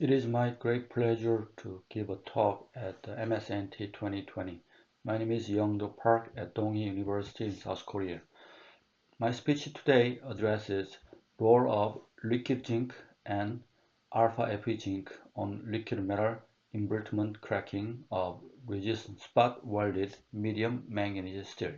It is my great pleasure to give a talk at the MSNT 2020. My name is Yeong-do Park at Dong-Eui University in South Korea. My speech today addresses role of liquid zinc and alpha Fe zinc on liquid metal embrittlement cracking of resistant spot welded medium manganese steel.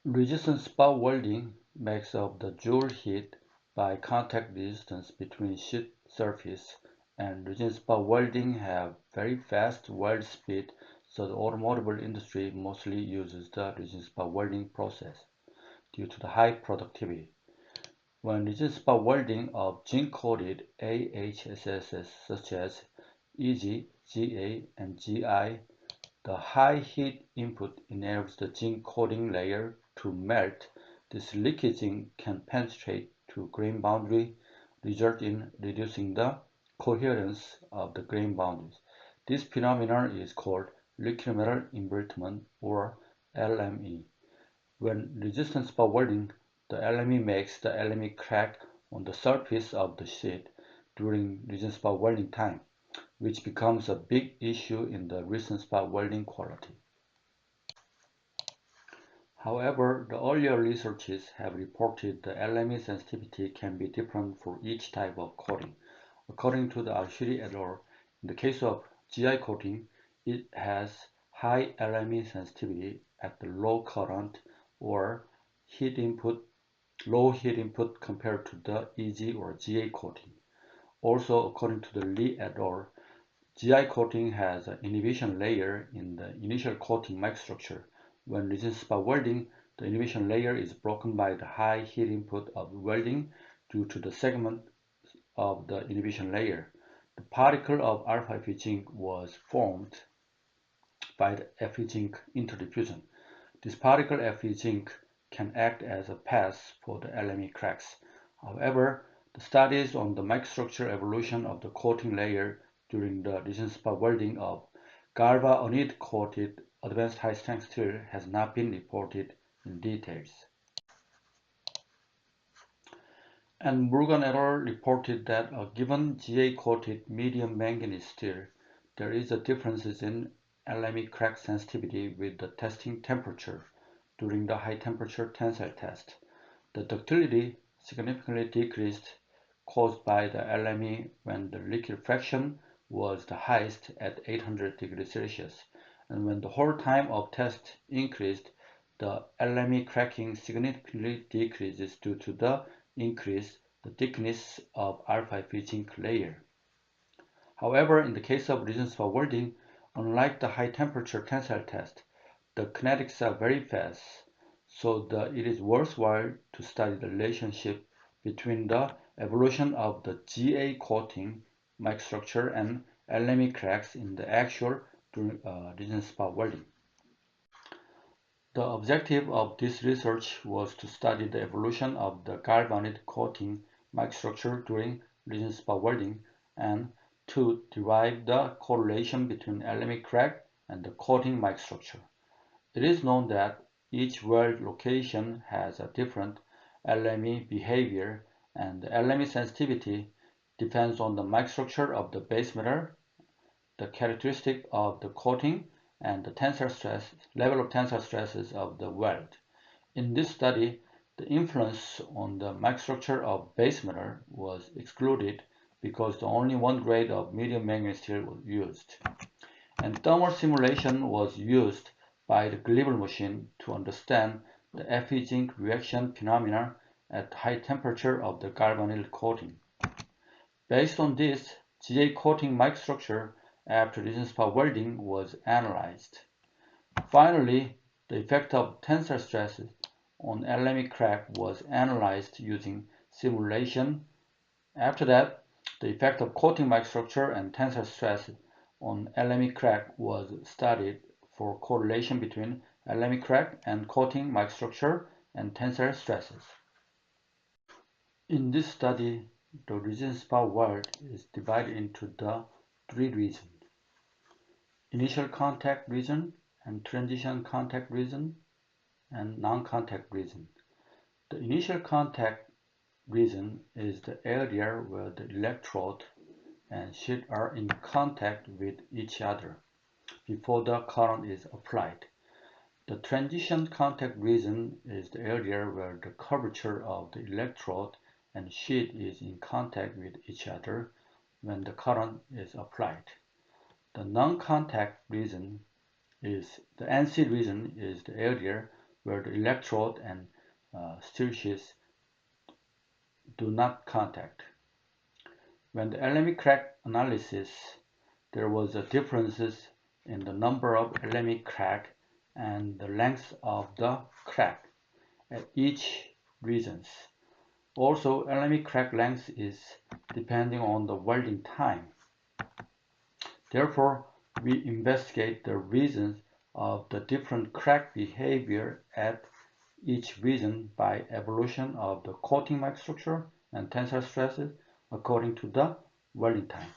Resistant spot welding makes up the joule heat by contact resistance between sheet surface, and resistant spot welding have very fast weld speed, so the automotive industry mostly uses the resistant spot welding process due to the high productivity. When resistant spot welding of zinc-coated AHSSs such as EG, GA, and GI, the high heat input enables the zinc coating layer to melt. This liquid zinc can penetrate to grain boundary, result in reducing the coherence of the grain boundaries. This phenomenon is called liquid metal embrittlement or LME. When resistant spot welding, the LME makes the LME crack on the surface of the sheet during resistant spot welding time, which becomes a big issue in the resistant spot welding quality. However, the earlier researches have reported the LME sensitivity can be different for each type of coating. According to the Alshiri et al., in the case of GI coating, it has high LME sensitivity at the low current or low heat input compared to the EG or GA coating. Also, according to the Lee et al., GI coating has an inhibition layer in the initial coating microstructure. When resistant spot welding, the inhibition layer is broken by the high heat input of welding due to the segment of the inhibition layer. The particle of alpha Fe zinc was formed by the Fe zinc interdiffusion. This particle Fe zinc can act as a path for the LME cracks. However, the studies on the microstructural evolution of the coating layer during the resistant spot welding of galvanized coated advanced high-strength steel has not been reported in details. And Morgan et al. Reported that a given GA-coated medium manganese steel, there is a difference in LME crack sensitivity with the testing temperature during the high-temperature tensile test. The ductility significantly decreased caused by the LME when the liquid fraction was the highest at 800 degrees Celsius, and when the whole time of test increased, the LME cracking significantly decreases due to the the thickness of alpha Fe zinc layer. However, in the case of resistant spot welding, unlike the high temperature tensile test, the kinetics are very fast, so it is worthwhile to study the relationship between the evolution of the GA coating microstructure and LME cracks in the actual resistant spot welding. The objective of this research was to study the evolution of the galvanized coating microstructure during resistant spot welding and to derive the correlation between LME crack and the coating microstructure. It is known that each weld location has a different LME behavior, and the LME sensitivity depends on the microstructure of the base metal, the characteristic of the coating, and the tensile stress level of tensile stresses of the weld. In this study, the influence on the microstructure of base metal was excluded because only one grade of medium manganese steel was used. And thermal simulation was used by the Glibble machine to understand the Fe zinc reaction phenomena at high temperature of the galvanized coating. Based on this, GA coating microstructure after resistant spot welding was analyzed. Finally, the effect of tensile stresses on LME crack was analyzed using simulation. After that, the effect of coating microstructure and tensile stress on LME crack was studied for correlation between LME crack and coating microstructure and tensile stresses. In this study, the resistant spot weld is divided into the three regions: initial contact region and transition contact region and non-contact region. The initial contact region is the area where the electrode and sheet are in contact with each other before the current is applied. The transition contact region is the area where the curvature of the electrode and sheet is in contact with each other when the current is applied. The non-contact region is the NC region is the area where the electrode and steel sheets do not contact. When the LME crack analysis, there was a differences in the number of LME crack and the length of the crack at each regions. Also, LME crack length is depending on the welding time. Therefore, we investigate the reasons of the different crack behavior at each region by evolution of the coating microstructure and tensile stresses according to the welding time.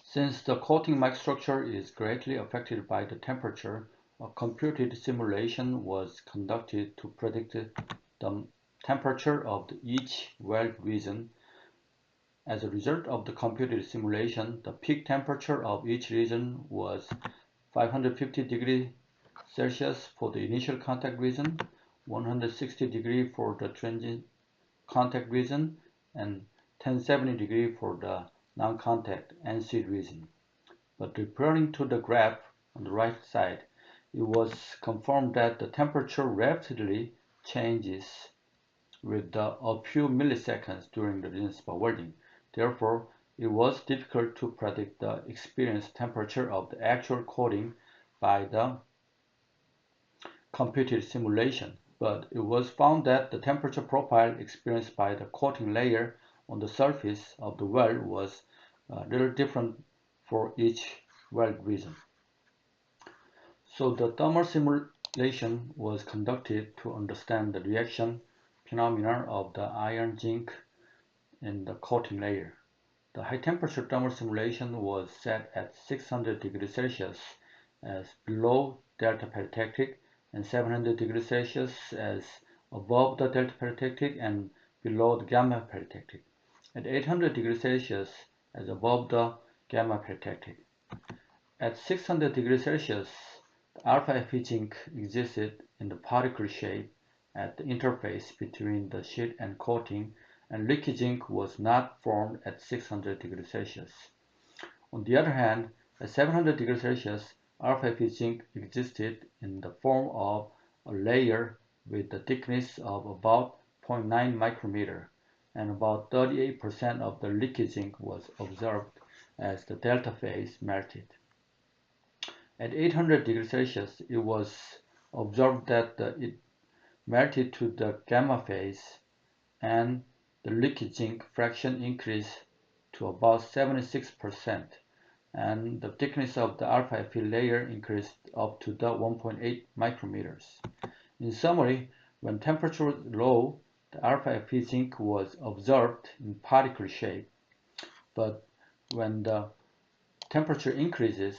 Since the coating microstructure is greatly affected by the temperature, a computed simulation was conducted to predict the temperature of each weld region. As a result of the computed simulation, the peak temperature of each region was 550 degrees Celsius for the initial contact region, 160 degrees for the transient contact region, and 1070 degrees for the non-contact NC region. But referring to the graph on the right side, it was confirmed that the temperature rapidly changes with a few milliseconds during the resistor welding. Therefore, it was difficult to predict the experienced temperature of the actual coating by the computed simulation, but it was found that the temperature profile experienced by the coating layer on the surface of the weld was a little different for each weld region. So the thermal simulation was conducted to understand the reaction phenomena of the iron zinc in the coating layer. The high temperature thermal simulation was set at 600 degrees Celsius as below delta peritectic and 700 degrees Celsius as above the delta peritectic and below the gamma peritectic, at 800 degrees Celsius as above the gamma peritectic. At 600 degrees Celsius, the alpha Fe zinc existed in the particle shape at the interface between the sheet and coating, and leaky zinc was not formed at 600 degrees Celsius. On the other hand, at 700 degrees Celsius, alpha Fe zinc existed in the form of a layer with a thickness of about 0.9 micrometer, and about 38% of the leaky zinc was observed as the delta phase melted. At 800 degrees Celsius, it was observed that it melted to the gamma phase, and the leaky zinc fraction increased to about 76%, and the thickness of the alpha Fe layer increased up to the 1.8 micrometers. In summary, when temperature was low, the alpha Fe zinc was observed in particle shape, but when the temperature increases,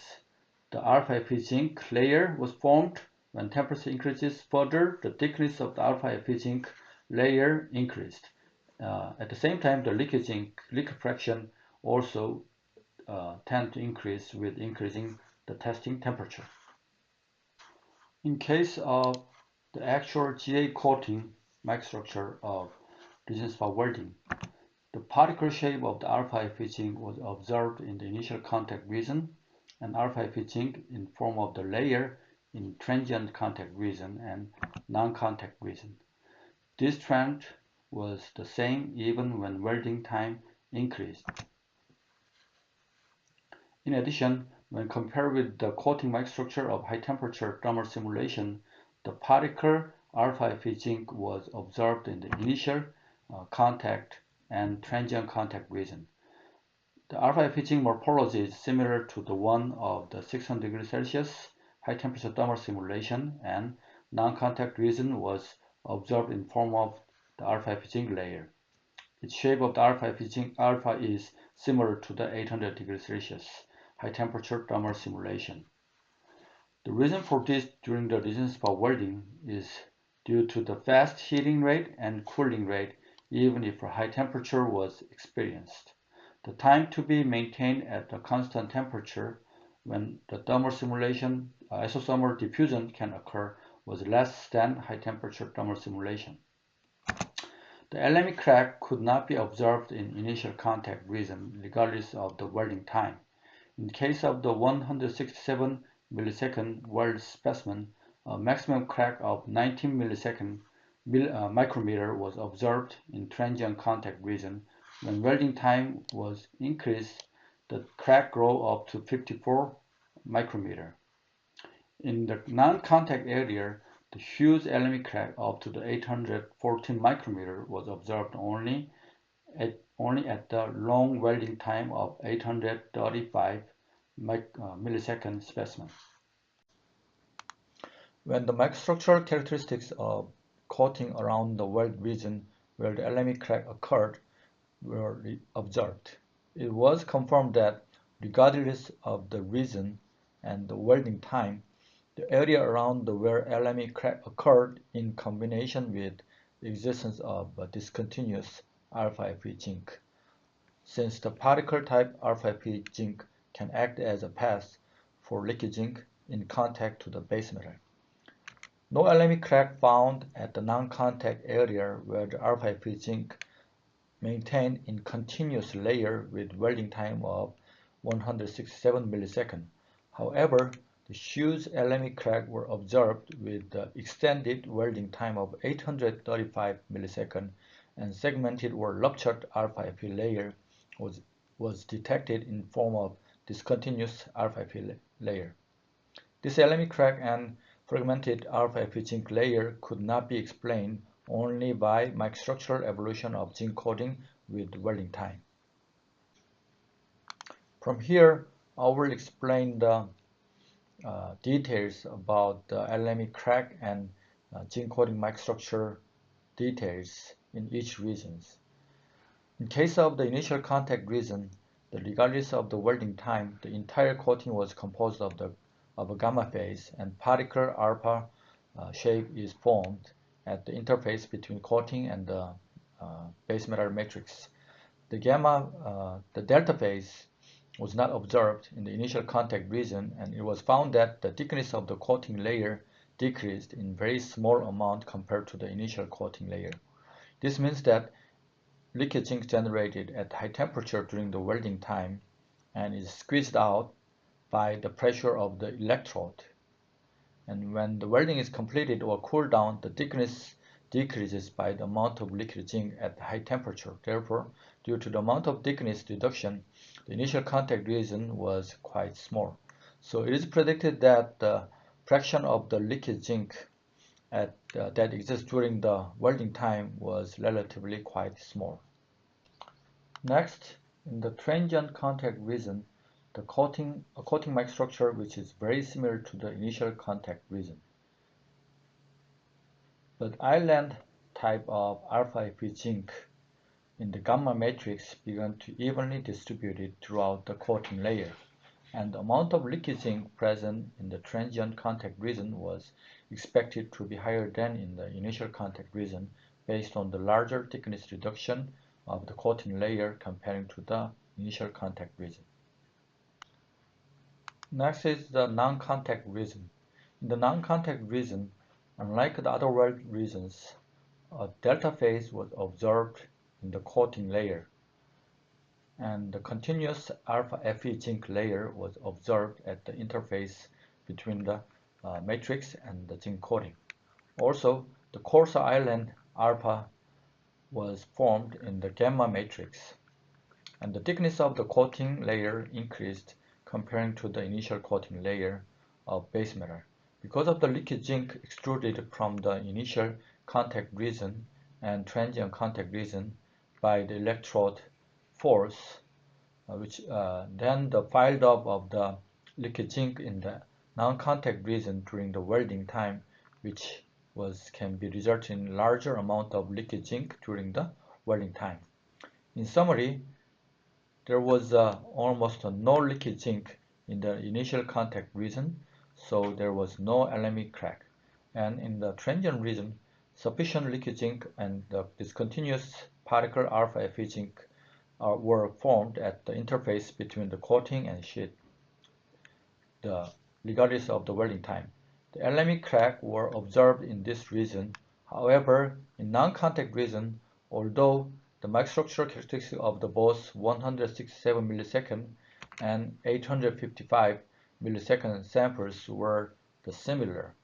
the alpha Fe zinc layer was formed. When temperature increases further, the thickness of the alpha Fe zinc layer increased. At the same time, the leaky zinc fraction also tend to increase with increasing the testing temperature. In case of the actual GA coating microstructure of resistor welding, the particle shape of the alpha Fe zinc was observed in the initial contact region, and alpha Fe zinc in form of the layer in transient contact region and non-contact region. This trend was the same even when welding time increased. In addition, when compared with the coating microstructure of high temperature thermal simulation, the particle alpha Fe zinc was observed in the initial contact and transient contact region. The alpha Fe zinc morphology is similar to the one of the 600 degrees Celsius high temperature thermal simulation, and non-contact region was observed in form of the alpha Fe zinc layer. Its shape of the alpha Fe zinc alpha is similar to the 800 degrees Celsius high temperature thermal simulation. The reason for this during the resistor welding is due to the fast heating rate and cooling rate even if a high temperature was experienced. The time to be maintained at the constant temperature when the thermal simulation isothermal diffusion can occur was less than high temperature thermal simulation. The LME crack could not be observed in initial contact region regardless of the welding time. In case of the 167 millisecond weld specimen, a maximum crack of 19 micrometer was observed in transient contact region. When welding time was increased, the crack grew up to 54 micrometer. In the non-contact area, the huge LME crack up to the 814 micrometer was observed only at the long welding time of 835 millisecond specimen. When the microstructural characteristics of coating around the weld region where the LME crack occurred were observed, it was confirmed that regardless of the region and the welding time, the area around where LME crack occurred in combination with the existence of discontinuous alpha Fe zinc. Since the particle type alpha Fe zinc can act as a path for leaky zinc in contact to the base metal. No LME crack found at the non-contact area where the alpha Fe zinc maintained in continuous layer with welding time of 167 milliseconds. However, the huge LME crack were observed with the extended welding time of 835 milliseconds, and segmented or ruptured alpha Fe layer was detected in form of discontinuous alpha Fe layer. This LME crack and fragmented alpha Fe zinc layer could not be explained only by microstructural evolution of zinc coating with welding time. From here, I will explain the details about the LME crack and zinc coating microstructure details in each region. In case of the initial contact region, regardless of the welding time, the entire coating was composed of a gamma phase, and particle alpha shape is formed at the interface between coating and the base metal matrix. The delta phase was not observed in the initial contact region, and it was found that the thickness of the coating layer decreased in very small amount compared to the initial coating layer. This means that leakage zinc generated at high temperature during the welding time and is squeezed out by the pressure of the electrode. And when the welding is completed or cooled down, the thickness decreases by the amount of liquid zinc at high temperature. Therefore, due to the amount of thickness reduction, the initial contact region was quite small. So it is predicted that the fraction of the liquid zinc that exists during the welding time was relatively quite small. Next, in the transient contact region, a coating microstructure which is very similar to the initial contact region. But island type of alpha Fe zinc in the gamma matrix began to evenly distributed throughout the coating layer, and the amount of leakage zinc present in the transient contact region was expected to be higher than in the initial contact region based on the larger thickness reduction of the coating layer comparing to the initial contact region. Next is the non-contact region. In the non-contact region, unlike the other weld regions, a delta phase was observed in the coating layer, and the continuous alpha Fe zinc layer was observed at the interface between the matrix and the zinc coating. Also, the coarser island alpha was formed in the gamma matrix, and the thickness of the coating layer increased comparing to the initial coating layer of base metal. Because of the leakage zinc extruded from the initial contact region and transient contact region by the electrode force, then the piled up of the leakage zinc in the non-contact region during the welding time, which can be result in larger amount of leakage zinc during the welding time. In summary, there was almost no leakage zinc in the initial contact region, so there was no LME crack. And in the transient region, sufficient leakage zinc and the discontinuous particle alpha Fe zinc were formed at the interface between the coating and sheet, regardless of the welding time. The LME crack were observed in this region. However, in non-contact region, although the microstructural characteristics of the both 167 millisecond and 855 millisecond samples were similar,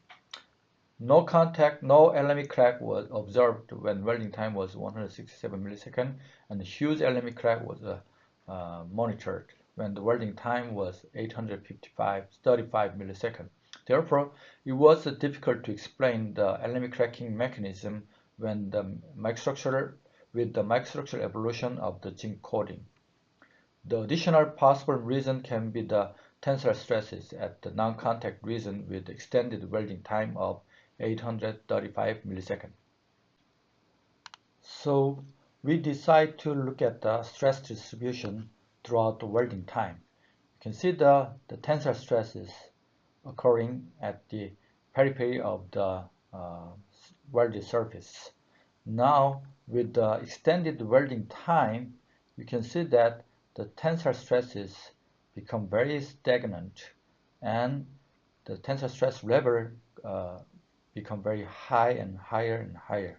no contact, no LME crack was observed when welding time was 167 millisecond, and the huge LME crack was monitored when the welding time was 35 millisecond. Therefore, it was difficult to explain the LME cracking mechanism when with the microstructural evolution of the zinc coating. The additional possible reason can be the tensile stresses at the non-contact region with extended welding time of 835 milliseconds. So we decide to look at the stress distribution throughout the welding time. You can see the tensile stresses occurring at the periphery of the welded surface. Now, with the extended welding time, you can see that the tensile stresses become very stagnant and the tensile stress level become very high and higher and higher.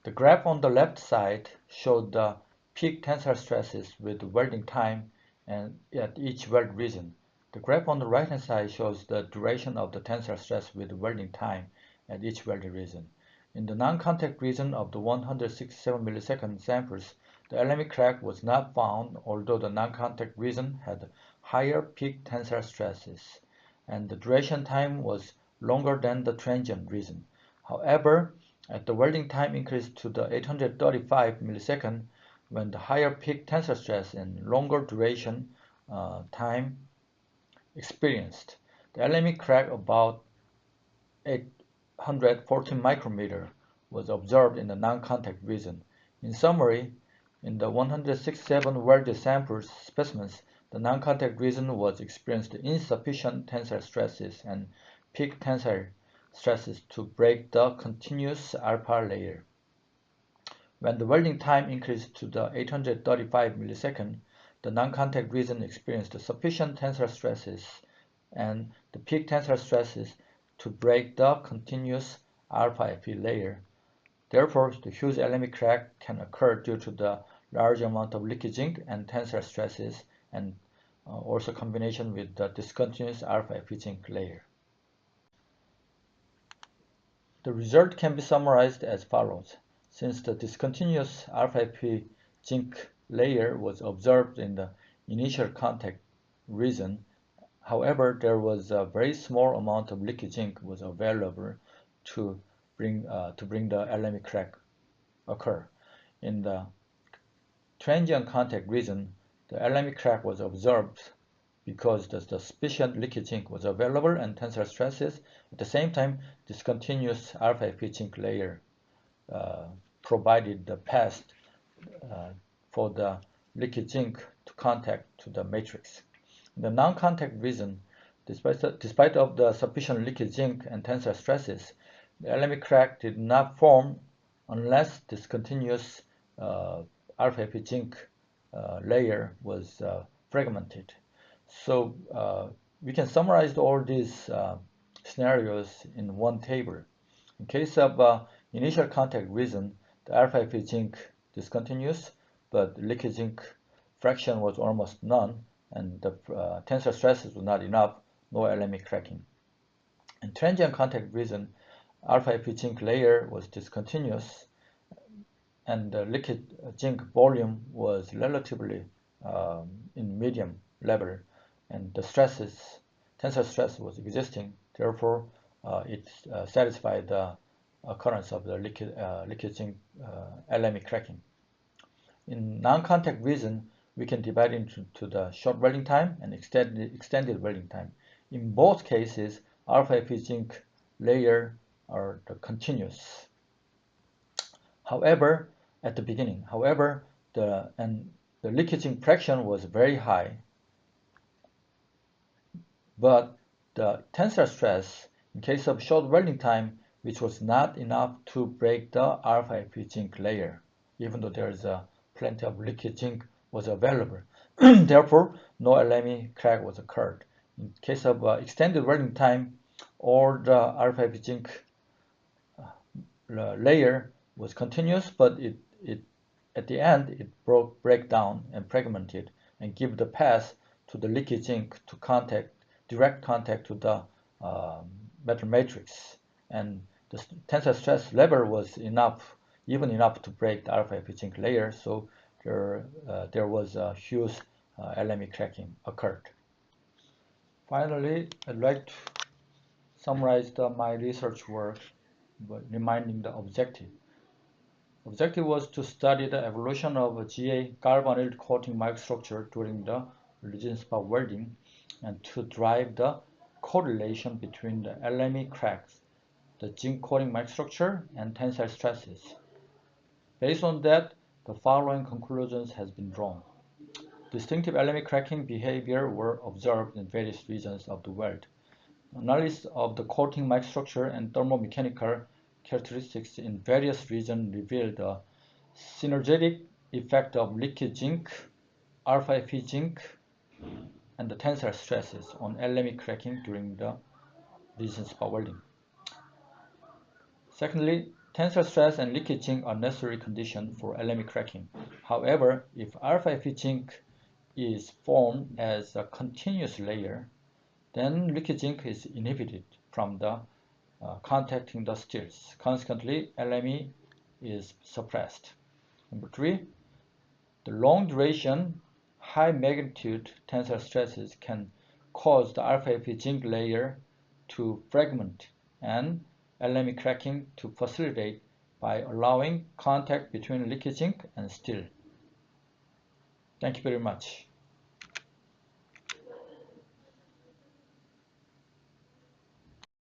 The graph on the left side showed the peak tensile stresses with welding time and at each weld region. The graph on the right hand side shows the duration of the tensile stress with welding time at each welded region. In the non-contact region of the 167 millisecond samples, the LME crack was not found, although the non-contact region had higher peak tensile stresses, and the duration time was longer than the transient region. However, as the welding time increased to the 835 millisecond, when the higher peak tensile stress and longer duration time experienced, the LME crack about 814 micrometer was observed in the non-contact region. In summary, in the 167 welded samples specimens, the non-contact region was experienced insufficient tensile stresses and peak tensile stresses to break the continuous alpha layer. When the welding time increased to the 835 millisecond, the non-contact region experienced sufficient tensile stresses and the peak tensile stresses to break the continuous alpha Fe layer. Therefore, the huge LME crack can occur due to the large amount of leaky zinc and tensile stresses, and also combination with the discontinuous alpha Fe zinc layer. The result can be summarized as follows. Since the discontinuous alpha Fe zinc layer was observed in the initial contact region, however, there was a very small amount of leaky zinc was available to bring the LME crack occur. In the transient contact region, the LME crack was observed because the sufficient leaky zinc was available and tensile stresses. At the same time, discontinuous alpha Fe zinc layer provided the path for the leaky zinc to contact to the matrix. In the non-contact region, despite of the sufficient leaky zinc and tensile stresses, the LME crack did not form unless discontinuous alpha Fe zinc layer was fragmented. So we can summarize all these scenarios in one table. In case of initial contact region, the alpha Fe zinc discontinuous, but leaky zinc fraction was almost none, and the tensile stresses were not enough, no LME cracking. In transient contact region, alpha Fe zinc layer was discontinuous, and the liquid zinc volume was relatively in medium level, and the tensile stress was existing. Therefore, it satisfied the occurrence of the liquid zinc LME cracking. In non-contact region, we can divide into the short welding time and extended welding time. In both cases, alpha Fe zinc layer are continuous. However, at the beginning, the leaky zinc fraction was very high, but the tensile stress in case of short welding time, which was not enough to break the alpha Fe zinc layer, even though there is a plenty of liquid zinc was available. Therefore, no LME crack was occurred. In case of extended welding time, all the R5 zinc layer was continuous, but at the end it break down and fragmented and give the path to the liquid zinc to direct contact to the metal matrix, and the tensile stress level was even enough to break the R5 zinc layer, so there was a huge LME cracking occurred. Finally, I'd like to summarize my research work by reminding the objective. Objective was to study the evolution of GA galvanized coating microstructure during the resin spot welding and to drive the correlation between the LME cracks, the zinc coating microstructure, and tensile stresses. Based on that, the following conclusions has been drawn. Distinctive LME cracking behavior were observed in various regions of the world. Analysis of the coating microstructure and thermomechanical characteristics in various regions revealed the synergetic effect of liquid zinc, alpha Fe zinc, and the tensile stresses on LME cracking during the resin spot welding. Secondly, tensile stress and liquid zinc are necessary conditions for LME cracking. However, if alpha Fe zinc is formed as a continuous layer, then liquid zinc is inhibited from the contacting the steels. Consequently, LME is suppressed. Number 3, the long duration, high magnitude tensile stresses can cause the alpha Fe zinc layer to fragment and LME cracking to facilitate by allowing contact between liquid zinc and steel. Thank you very much.